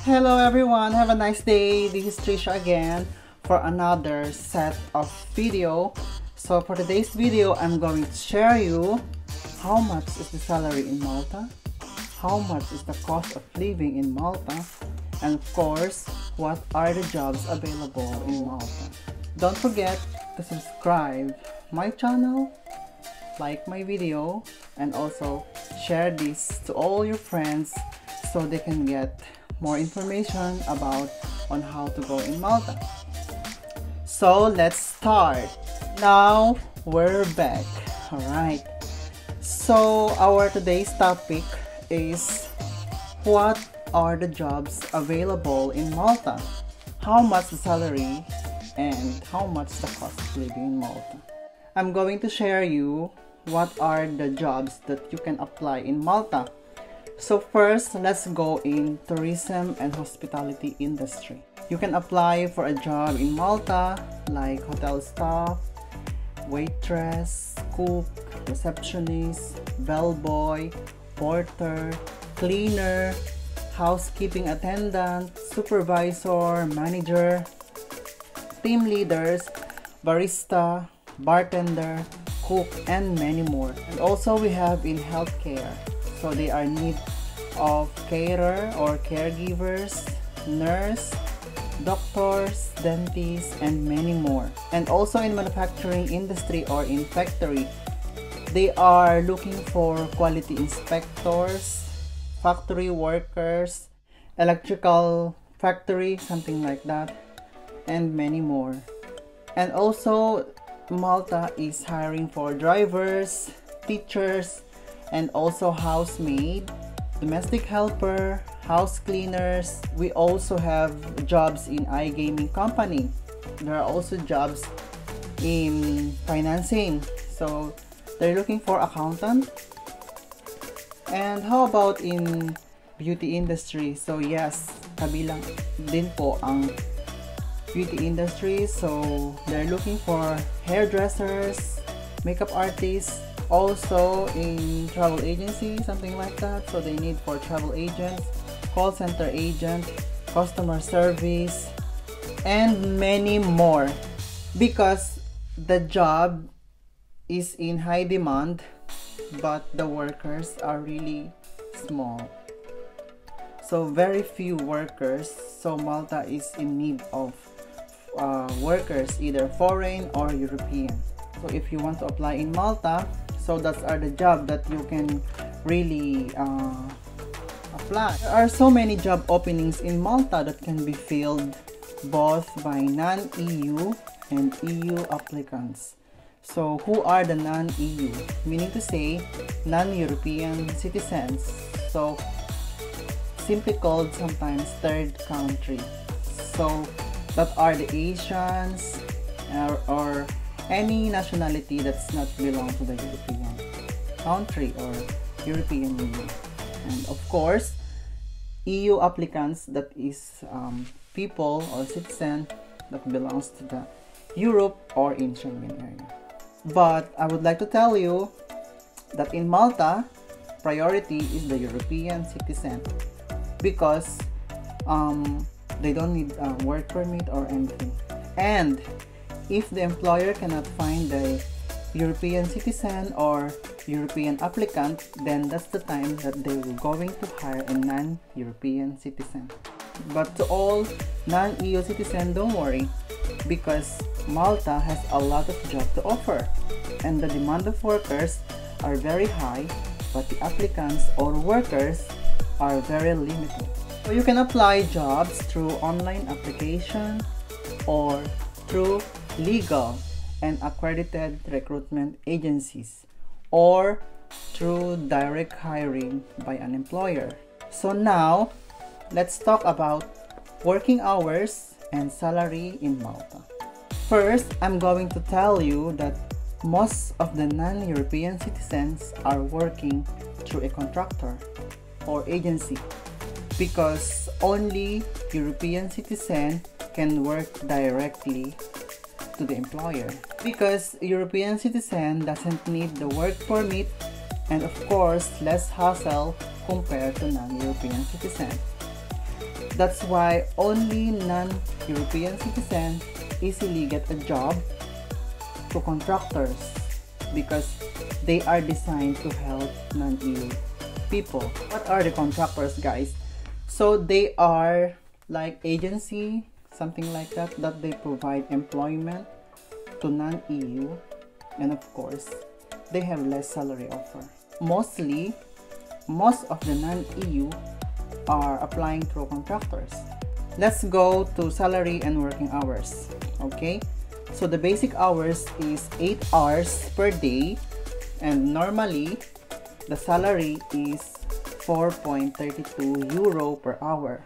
Hello everyone, have a nice day. This is Trisha again for another set of video. So for today's video, I'm going to share you how much is the salary in Malta, how much is the cost of living in Malta, and of course, what are the jobs available in Malta. Don't forget to subscribe my channel, like my video, and also share this to all your friends so they can get more information about on how to go in Malta. So let's start. Now we're back. Alright, so our today's topic is what are the jobs available in Malta, how much the salary, and how much the cost of living in Malta. I'm going to share you what are the jobs that you can apply in Malta. So first, let's go in tourism and hospitality industry. You can apply for a job in Malta like hotel staff, waitress, cook, receptionist, bellboy, porter, cleaner, housekeeping attendant, supervisor, manager, team leaders, barista, bartender, cook, and many more. And also we have in healthcare. So they are in need of carer or caregivers, nurse, doctors, dentists, and many more. And also in manufacturing industry or in factory, they are looking for quality inspectors, factory workers, electrical factory, something like that, and many more. And also Malta is hiring for drivers, teachers, and also housemaid, domestic helper, house cleaners. We also have jobs in iGaming company. There are also jobs in financing. So they're looking for accountant. And how about in beauty industry? So yes, kabilang din po ang beauty industry. So they're looking for hairdressers, makeup artists, also in travel agency, something like that. So they need for travel agents, call center agent, customer service, and many more, because the job is in high demand but the workers are really small, so very few workers. So Malta is in need of workers, either foreign or European. So if you want to apply in Malta, so that's are the job that you can really apply. There are so many job openings in Malta that can be filled both by non-EU and EU applicants. So who are the non-EU? Meaning to say non-European citizens. So simply called sometimes third country. So that are the Asians or any nationality that's not belong to the European country or European Union. And of course, EU applicants, that is people or citizen that belongs to the Europe or in Schengen area. But I would like to tell you that in Malta, priority is the European citizen, because they don't need work permit or anything. And if the employer cannot find the European citizen or European applicant, then that's the time that they will going to hire a non-European citizen. But to all non-EU citizens, don't worry, because Malta has a lot of jobs to offer, and the demand of workers are very high, but the applicants or workers are very limited. So you can apply jobs through online application or through legal and accredited recruitment agencies, or through direct hiring by an employer. So now, let's talk about working hours and salary in Malta. First, I'm going to tell you that most of the non-European citizens are working through a contractor or agency, because only European citizens can work directly to the employer, because European citizen doesn't need the work permit, and of course less hassle compared to non-European citizen. That's why only non-European citizens easily get a job to contractors, because they are designed to help non-EU people. What are the contractors, guys? So they are like agency, something like that, that they provide employment to non-EU, and of course they have less salary offer. Most of the non-EU are applying through contractors. Let's go to salary and working hours. Okay, so the basic hours is 8 hours per day, and normally the salary is 4.32 euro per hour.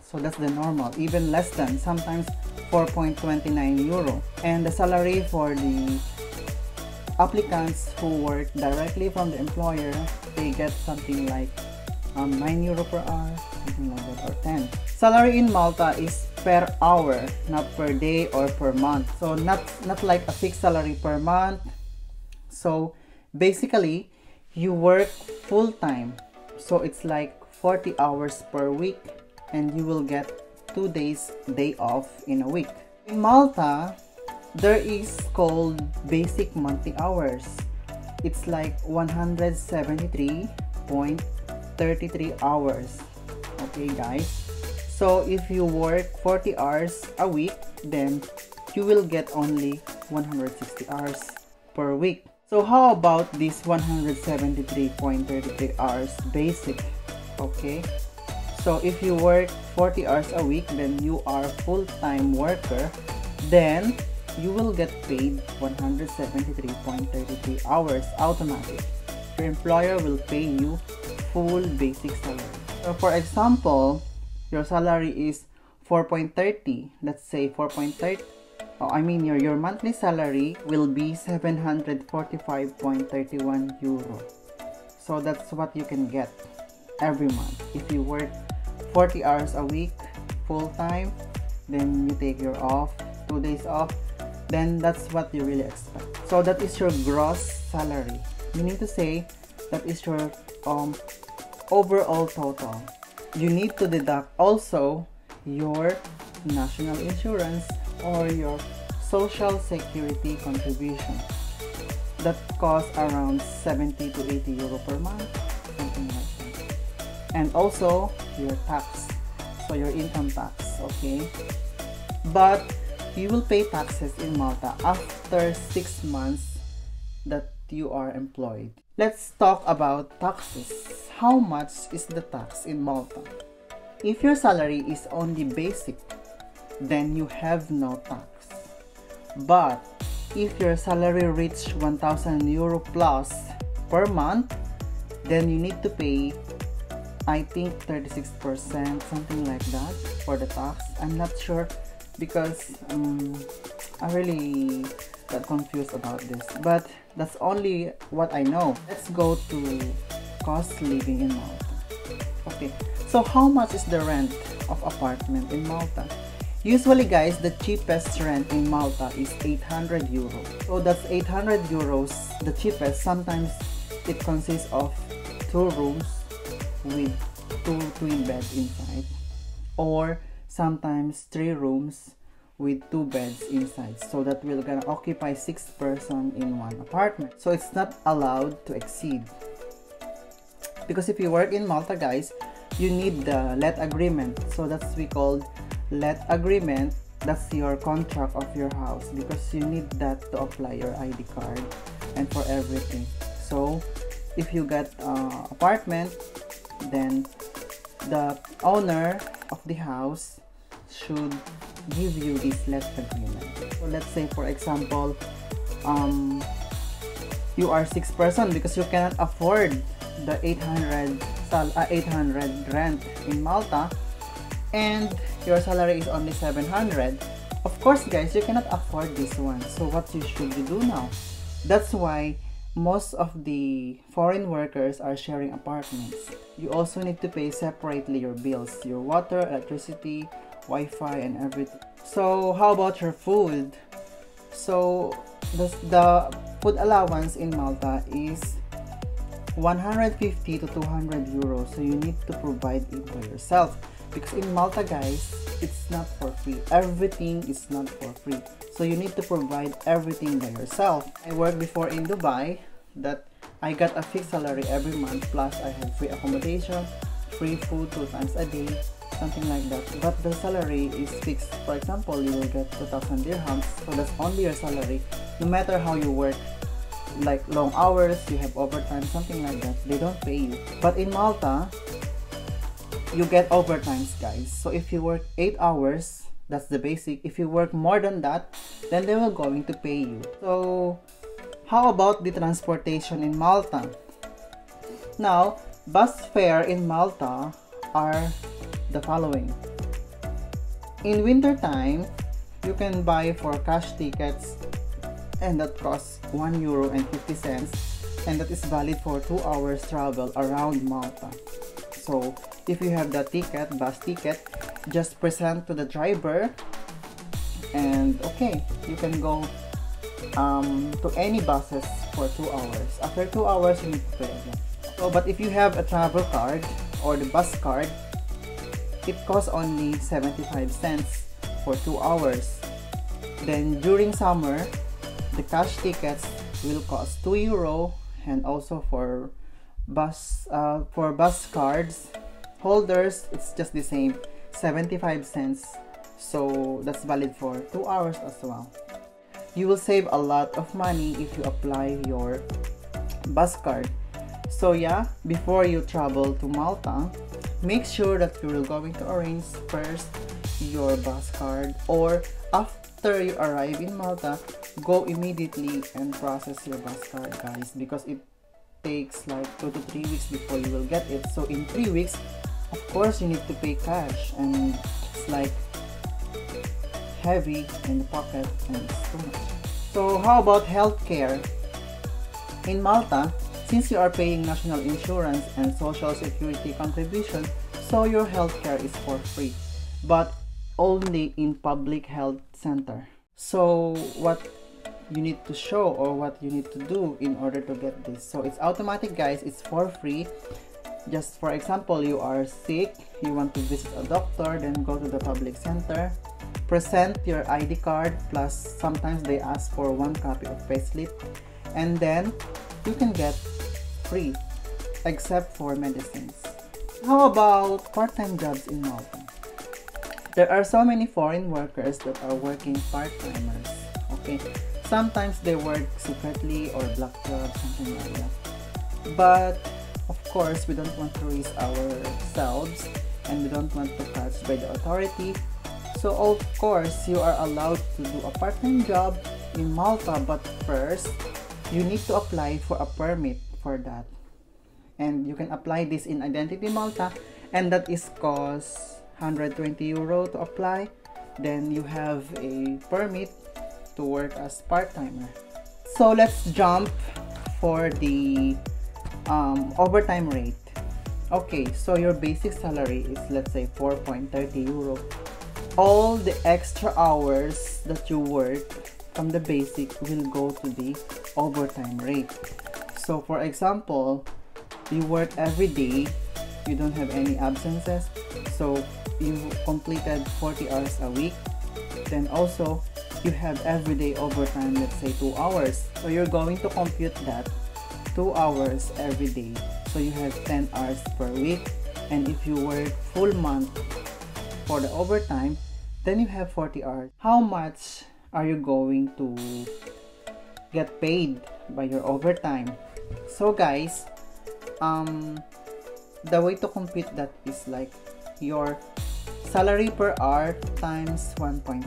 So that's the normal, even less than, sometimes 4.29 euro. And the salary for the applicants who work directly from the employer, they get something like 9 euro per hour, something like that, or 10. Salary in Malta is per hour, not per day or per month. So not like a fixed salary per month. So basically you work full-time, so it's like 40 hours per week, and you will get 2 days day off in a week. In Malta, there is called basic monthly hours. It's like 173.33 hours. Okay, guys, so if you work 40 hours a week, then you will get only 160 hours per week. So how about this 173.33 hours basic? Okay, so if you work 40 hours a week, then you are full-time worker, then you will get paid 173.33 hours automatic. Your employer will pay you full basic salary. So for example, your salary is 4.30, let's say 4.30, your monthly salary will be 745.31 euro. So that's what you can get every month. If you work 40 hours a week full-time, then you take your off, 2 days off, then that's what you really expect. So that is your gross salary, meaning to say that is your overall total. You need to deduct also your national insurance or your social security contribution. That costs around 70 to 80 euro per month, something like that. And also your tax, so your income tax, okay? But you will pay taxes in Malta after 6 months that you are employed. Let's talk about taxes. How much is the tax in Malta? If your salary is only basic, then you have no tax. But if your salary reaches 1,000 euro plus per month, then you need to pay, I think, 36%, something like that, for the tax. I'm not sure, because I really got confused about this, but that's only what I know. Let's go to cost living in Malta. Okay, so how much is the rent of apartment in Malta? Usually, guys, the cheapest rent in Malta is 800 euros. So that's 800 euros, the cheapest. Sometimes it consists of 2 rooms with 2 twin beds inside, or sometimes 3 rooms with 2 beds inside. So that will gonna occupy 6 persons in one apartment. So it's not allowed to exceed. Because if you work in Malta, guys, you need the let agreement. So that's we called let agreement. That's your contract of your house, because you need that to apply your ID card and for everything. So if you get apartment, then the owner of the house should give you this let agreement. So let's say, for example, you are 6 persons, because you cannot afford the 800 rent in Malta, and your salary is only 700. Of course, guys, you cannot afford this one. So what should you do now? That's why most of the foreign workers are sharing apartments. You also need to pay separately your bills, your water, electricity, Wi-Fi, and everything. So how about your food? So the food allowance in Malta is 150 to 200 euros. So you need to provide it by yourself. Because in Malta, guys, it's not for free. Everything is not for free. So you need to provide everything by yourself. I worked before in Dubai that I got a fixed salary every month, plus I have free accommodation, free food 2 times a day, something like that. But the salary is fixed. For example, you will get 2,000 dirhams, so that's only your salary. No matter how you work, like long hours, you have overtime, something like that, they don't pay you. But in Malta, you get overtimes, guys. So if you work 8 hours, that's the basic. If you work more than that, then they will going to pay you. So how about the transportation in Malta? Now, bus fare in Malta are the following. In winter time, you can buy for cash tickets, and that costs €1.50, and that is valid for 2 hours travel around Malta. So if you have the ticket, bus ticket, just present to the driver, and okay, you can go to any buses for 2 hours. After 2 hours, you need to pay again. So, but if you have a travel card or the bus card, it costs only 75 cents for 2 hours. Then during summer, the cash tickets will cost €2, and also for bus cards holders, it's just the same, 75 cents. So that's valid for 2 hours as well. You will save a lot of money if you apply your bus card. So yeah, before you travel to Malta, make sure that you will going to arrange first your bus card, or after you arrive in Malta, go immediately and process your bus card, guys, because it takes like 2 to 3 weeks before you will get it. So in 3 weeks, of course, you need to pay cash, and it's like heavy in the pocket and it's too much. So how about healthcare? In Malta, since you are paying national insurance and social security contribution, so your healthcare is for free, but only in public health center. So what you need to show, or what you need to do in order to get this, so it's automatic, guys, it's for free. Just for example, you are sick, you want to visit a doctor, then go to the public center, present your ID card, plus sometimes they ask for 1 copy of payslip, and then you can get free, except for medicines. How about part-time jobs in Malta? There are so many foreign workers that are working part-timers. Okay, sometimes they work secretly or black jobs, something like that. But of course, we don't want to risk ourselves, and we don't want to catch by the authority. So of course, you are allowed to do a part-time job in Malta, but first, you need to apply for a permit for that. And you can apply this in Identity Malta, and that is cost €120 to apply. Then you have a permit to work as part-timer. So let's jump for the overtime rate. Okay, so your basic salary is, let's say, €4.30. All the extra hours that you work from the basic will go to the overtime rate. So for example, you work every day, you don't have any absences, so you completed 40 hours a week. Then also you have everyday overtime, let's say 2 hours, so you're going to compute that 2 hours every day, so you have 10 hours per week. And if you work full month for the overtime, then you have 40 hours. How much are you going to get paid by your overtime? So guys, the way to compute that is like your salary per hour times 1.5.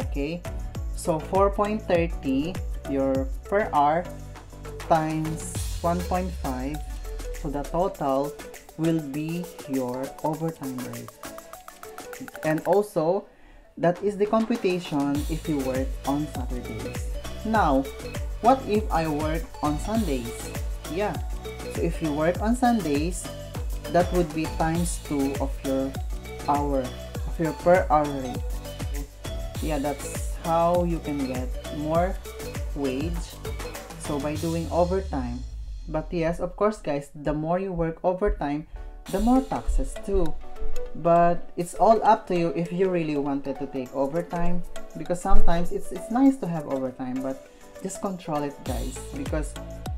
Okay, so 4.30 your per hour times 1.5, so the total will be your overtime rate. And also, that is the computation if you work on Saturdays. Now, what if I work on Sundays? Yeah, so if you work on Sundays, that would be times 2 of your per hour rate. Yeah, that's how you can get more wage, so by doing overtime. But yes, of course guys, the more you work overtime, the more taxes too. but it's all up to you if you really wanted to take overtime, because sometimes it's nice to have overtime, but just control it, guys, because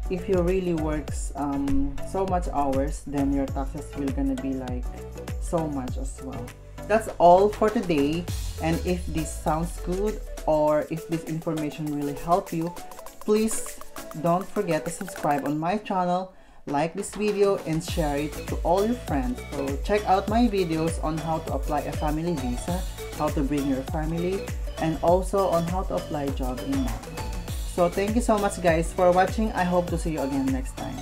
if you really works so much hours, then your taxes will gonna be like so much as well. That's all for today, and if this sounds good or if this information really help you, please don't forget to subscribe on my channel, like this video, and share it to all your friends. So check out my videos on how to apply a family visa, how to bring your family, and also on how to apply a job in Malta. So thank you so much, guys, for watching. I hope to see you again next time.